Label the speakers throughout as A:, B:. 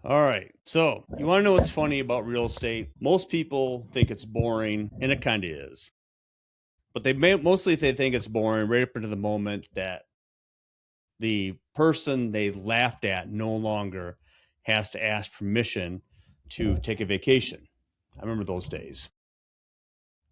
A: All right. So, you want to know what's funny about real estate? Most people think it's boring, and it kind of is. But mostly they think it's boring right up into the moment that the person they laughed at no longer has to ask permission to take a vacation. I remember those days.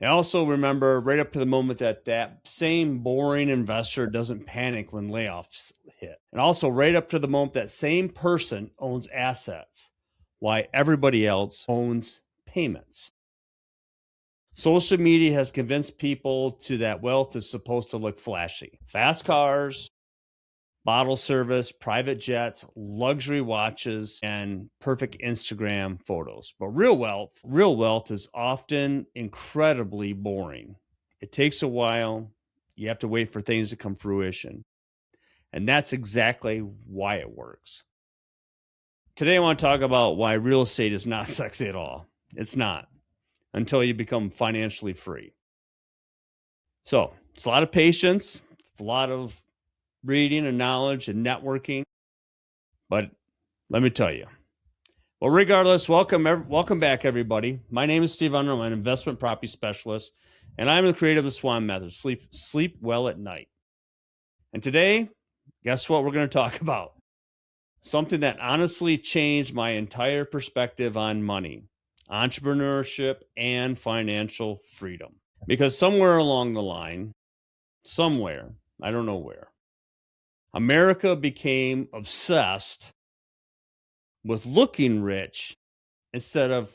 A: I also remember right up to the moment that same boring investor doesn't panic when layoffs hit. And also right up to the moment that same person owns assets, while everybody else owns payments. Social media has convinced people to that wealth is supposed to look flashy. Fast cars, bottle service, private jets, luxury watches, and perfect Instagram photos. But real wealth is often incredibly boring. It takes a while. You have to wait for things to come fruition. And that's exactly why it works. Today, I want to talk about why real estate is not sexy at all. It's not until you become financially free. So it's a lot of patience. It's a lot of reading and knowledge and networking. But let me tell you. Well, regardless, welcome back, everybody. My name is Steve Unruh. I'm an investment property specialist, and I'm the creator of the Swan Method, sleep well at night. And today, guess what we're going to talk about? Something that honestly changed my entire perspective on money, entrepreneurship, and financial freedom. Because somewhere along the line, somewhere, I don't know where, America became obsessed with looking rich instead of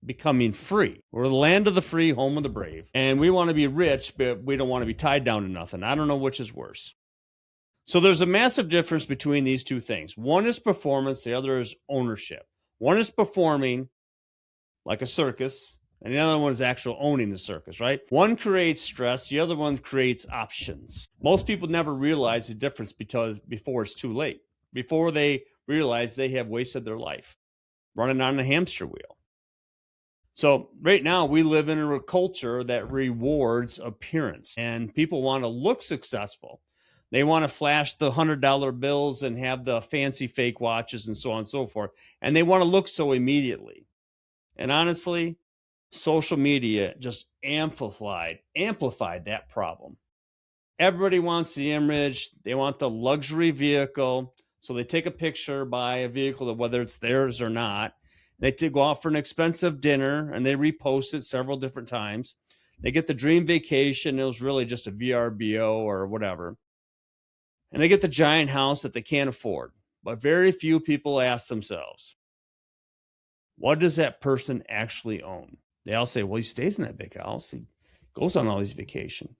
A: becoming free. We're the land of the free, home of the brave. And we want to be rich, but we don't want to be tied down to nothing. I don't know which is worse. So there's a massive difference between these two things. One is performance, the other is ownership. One is performing like a circus, and the other one is actual owning the circus, right? One creates stress, the other one creates options. Most people never realize the difference before it's too late, before they realize they have wasted their life running on a hamster wheel. So right now we live in a culture that rewards appearance, and people want to look successful. They want to flash the $100 bills and have the fancy fake watches and so on and so forth. And they want to look so immediately. And honestly, social media just amplified that problem. Everybody wants the image. They want the luxury vehicle. So they take a picture by a vehicle, whether it's theirs or not. They go out for an expensive dinner and they repost it several different times. They get the dream vacation. It was really just a VRBO or whatever. And they get the giant house that they can't afford. But very few people ask themselves, what does that person actually own? They all say, well, he stays in that big house. He goes on all these vacations.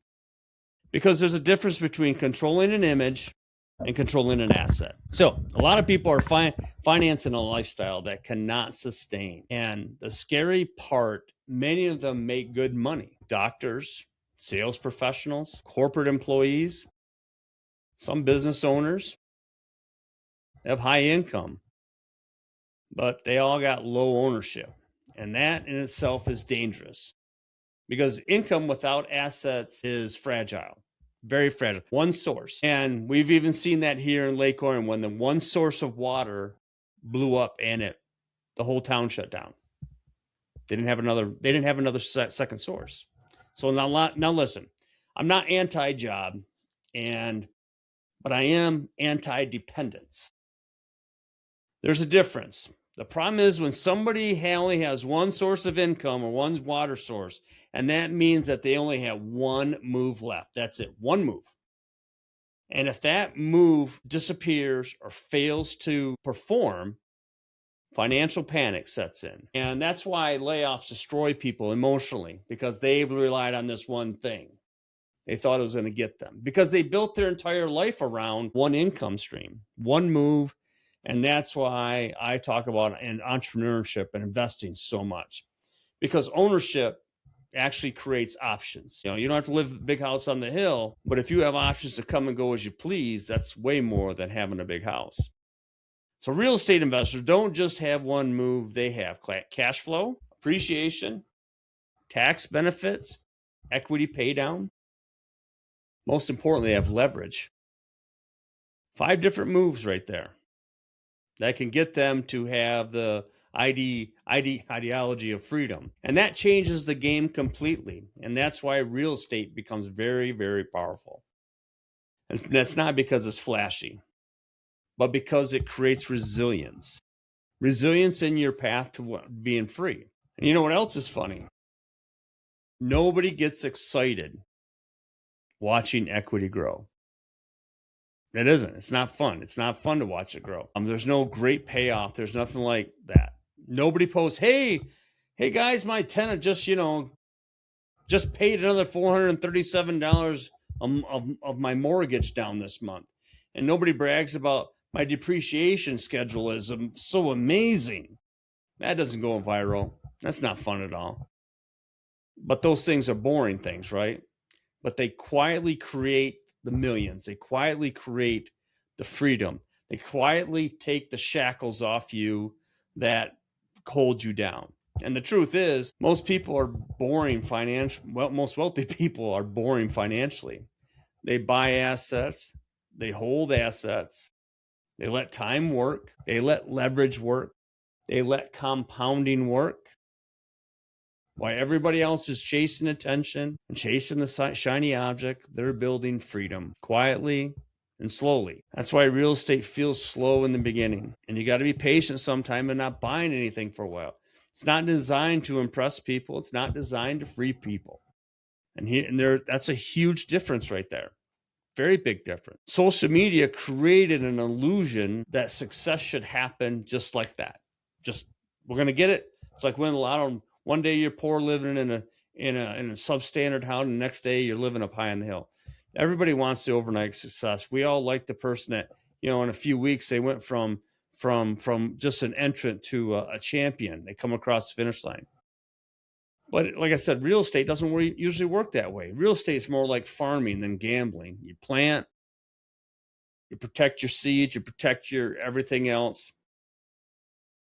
A: Because there's a difference between controlling an image and controlling an asset. So a lot of people are financing a lifestyle that cannot sustain. And the scary part, many of them make good money. Doctors, sales professionals, corporate employees, some business owners have high income, but they all got low ownership. And that in itself is dangerous because income without assets is fragile. Very fragile. One source. And we've even seen that here in Lake Orion when the one source of water blew up and the whole town shut down. They didn't have another second source. So now listen, I'm not anti-job but I am anti-dependence. There's a difference. The problem is when somebody only has one source of income or one water source, and that means that they only have one move left. That's it, one move. And if that move disappears or fails to perform, financial panic sets in. And that's why layoffs destroy people emotionally, because they've relied on this one thing. They thought it was going to get them because they built their entire life around one income stream, one move. And that's why I talk about entrepreneurship and investing so much, because ownership actually creates options. You don't have to live in a big house on the hill, but if you have options to come and go as you please, that's way more than having a big house. So real estate investors don't just have one move. They have cash flow, appreciation, tax benefits, equity pay down. Most importantly, they have leverage. 5 different moves right there. that can get them to have the ideology of freedom. And that changes the game completely. And that's why real estate becomes very, very powerful. And that's not because it's flashy, but because it creates resilience. Resilience in your path to being free. And you know what else is funny? Nobody gets excited watching equity grow. It isn't. It's not fun. It's not fun to watch it grow. There's no great payoff. There's nothing like that. Nobody posts, hey guys, my tenant just paid another $437 of my mortgage down this month. And nobody brags about my depreciation schedule is so amazing. That doesn't go viral. That's not fun at all. But those things are boring things, right? But they quietly create the millions. They quietly create the freedom. They quietly take the shackles off you that hold you down. And the truth is, most people are boring most wealthy people are boring financially. They buy assets, they hold assets, they let time work, they let leverage work, they let compounding work. While everybody else is chasing attention and chasing the shiny object, they're building freedom quietly and slowly. That's why real estate feels slow in the beginning. And you got to be patient sometime and not buying anything for a while. It's not designed to impress people. It's not designed to free people. That's a huge difference right there. Very big difference. Social media created an illusion that success should happen just like that. We're going to get it. It's like winning the lotto. One day you're poor living in a substandard house, and the next day you're living up high on the hill. Everybody wants the overnight success. We all like the person that, in a few weeks they went from just an entrant to a champion. They come across the finish line. But like I said, real estate doesn't usually work that way. Real estate is more like farming than gambling. You plant, you protect your seeds, you protect your everything else.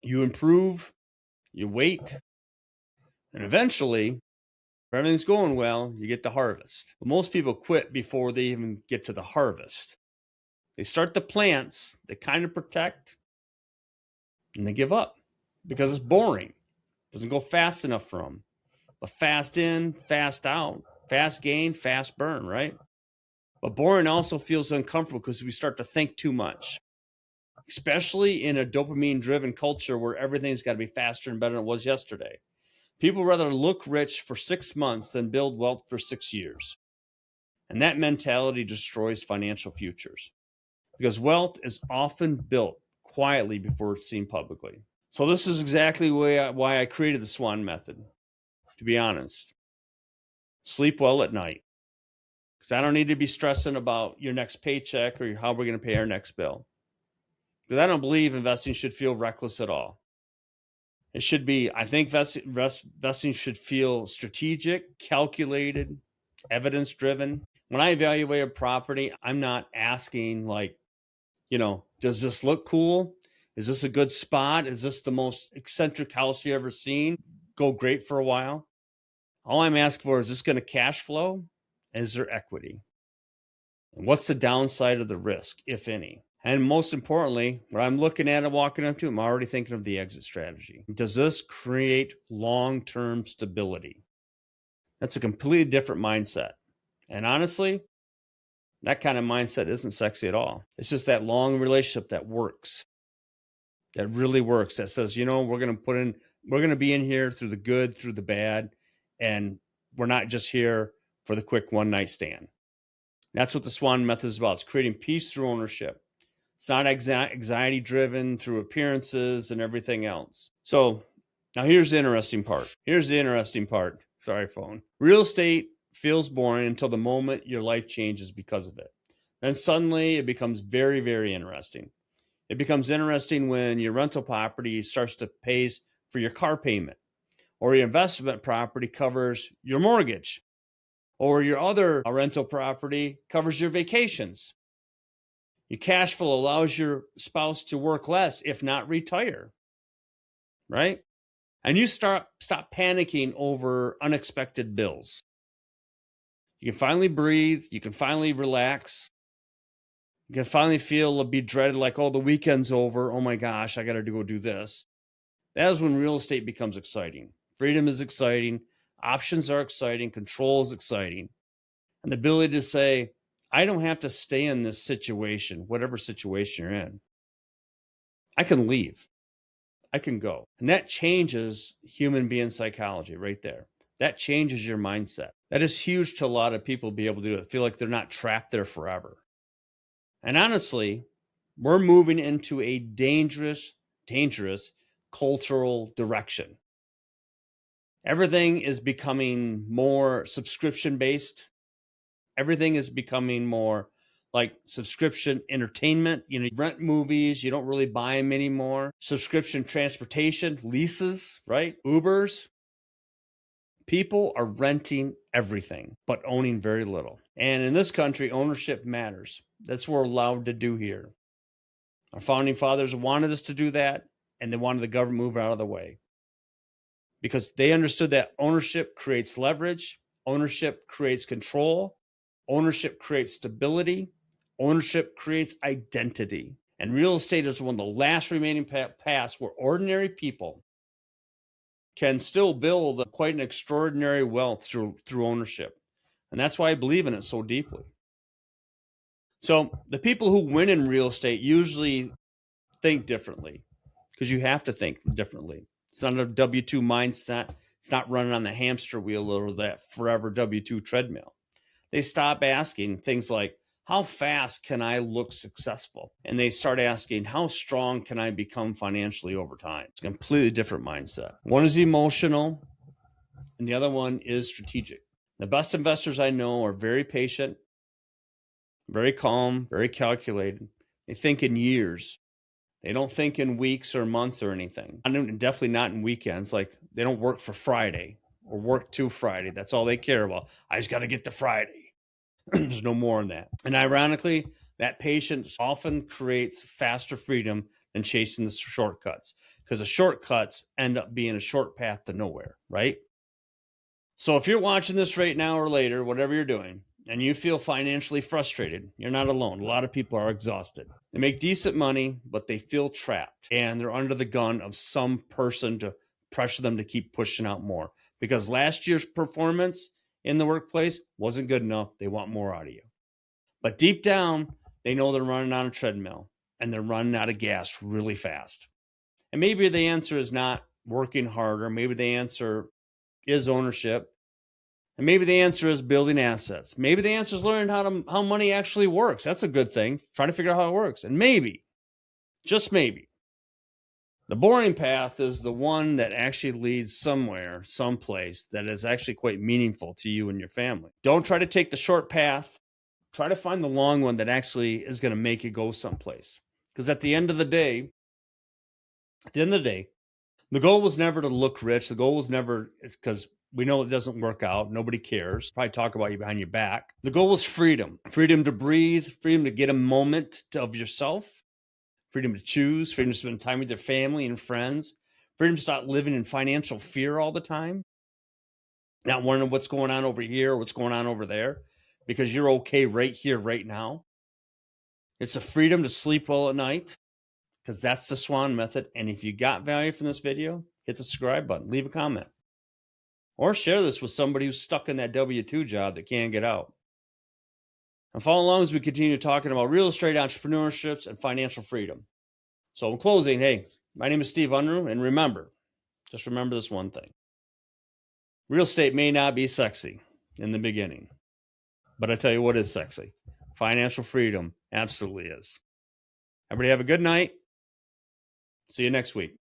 A: You improve, you wait. And eventually, if everything's going well, you get the harvest. But most people quit before they even get to the harvest. They start the plants, they kind of protect, and they give up because it's boring. It doesn't go fast enough for them. But fast in, fast out, fast gain, fast burn, right? But boring also feels uncomfortable because we start to think too much, especially in a dopamine-driven culture where everything's got to be faster and better than it was yesterday. People rather look rich for 6 months than build wealth for 6 years. And that mentality destroys financial futures because wealth is often built quietly before it's seen publicly. So this is exactly why I created the SWAN method, to be honest. Sleep well at night because I don't need to be stressing about your next paycheck or how we're going to pay our next bill. Because I don't believe investing should feel reckless at all. It should be, I think investing should feel strategic, calculated, evidence-driven. When I evaluate a property, I'm not asking does this look cool? Is this a good spot? Is this the most eccentric house you ever seen? Go great for a while. All I'm asking for is this going to cash flow? Is there equity? And what's the downside of the risk, if any? And most importantly, what I'm looking at and walking up to, I'm already thinking of the exit strategy. Does this create long-term stability? That's a completely different mindset. And honestly, that kind of mindset isn't sexy at all. It's just that long relationship that works, that really works, that says, we're going to be in here through the good, through the bad, and we're not just here for the quick one-night stand. That's what the SWAN method is about. It's creating peace through ownership. It's not anxiety driven through appearances and everything else. So now here's the interesting part. Sorry, phone. Real estate feels boring until the moment your life changes because of it. Then suddenly it becomes very, very interesting. It becomes interesting when your rental property starts to pay for your car payment, or your investment property covers your mortgage, or your other rental property covers your vacations. Your cash flow allows your spouse to work less, if not retire, right? And you stop panicking over unexpected bills. You can finally breathe. You can finally relax. You can finally feel be dreaded, like, oh, the weekend's over. Oh my gosh, I got to go do this. That is when real estate becomes exciting. Freedom is exciting. Options are exciting. Control is exciting. And the ability to say, I don't have to stay in this situation, whatever situation you're in. I can leave. I can go. And that changes human being psychology right there. That changes your mindset. That is huge to a lot of people be able to do it. Feel like they're not trapped there forever. And honestly, we're moving into a dangerous cultural direction. Everything is becoming more subscription based. Everything is becoming more like subscription entertainment. You rent movies, you don't really buy them anymore. Subscription transportation, leases, right? Ubers. People are renting everything, but owning very little. And in this country, ownership matters. That's what we're allowed to do here. Our founding fathers wanted us to do that, and they wanted the government to move out of the way because they understood that ownership creates leverage, ownership creates control, ownership creates stability, ownership creates identity. And real estate is one of the last remaining paths where ordinary people can still build quite an extraordinary wealth through ownership. And that's why I believe in it so deeply. So the people who win in real estate usually think differently because you have to think differently. It's not a W-2 mindset. It's not running on the hamster wheel or that forever W-2 treadmill. They stop asking things like, how fast can I look successful? And they start asking, how strong can I become financially over time? It's a completely different mindset. One is emotional, and the other one is strategic. The best investors I know are very patient, very calm, very calculated. They think in years. They don't think in weeks or months or anything. Definitely not in weekends. Like they don't work for Friday or work to Friday. That's all they care about. I just got to get to Friday. There's no more in that. And ironically, that patience often creates faster freedom than chasing the shortcuts because the shortcuts end up being a short path to nowhere, right? So if you're watching this right now or later, whatever you're doing, and you feel financially frustrated, you're not alone. A lot of people are exhausted. They make decent money, but they feel trapped and they're under the gun of some person to pressure them to keep pushing out more because last year's performance in the workplace wasn't good enough. They want more out of you. But deep down, they know they're running on a treadmill and they're running out of gas really fast. And maybe the answer is not working harder. Maybe the answer is ownership. And maybe the answer is building assets. Maybe the answer is learning how money actually works. That's a good thing. Trying to figure out how it works. And maybe, just maybe, the boring path is the one that actually leads somewhere, someplace that is actually quite meaningful to you and your family. Don't try to take the short path. Try to find the long one that actually is going to make you go someplace. Because at the end of the day, the goal was never to look rich. The goal was never, because we know it doesn't work out. Nobody cares. Probably talk about you behind your back. The goal was freedom. Freedom to breathe. Freedom to get a moment of yourself. Freedom to choose, freedom to spend time with your family and friends, freedom to stop living in financial fear all the time, not wondering what's going on over here or what's going on over there, because you're okay right here, right now. It's a freedom to sleep well at night, because that's the SWAN method. And if you got value from this video, hit the subscribe button, leave a comment, or share this with somebody who's stuck in that W-2 job that can't get out. And follow along as we continue talking about real estate entrepreneurships and financial freedom. So in closing, hey, my name is Steve Unruh, and remember, just remember this one thing. Real estate may not be sexy in the beginning, but I tell you what is sexy. Financial freedom absolutely is. Everybody have a good night. See you next week.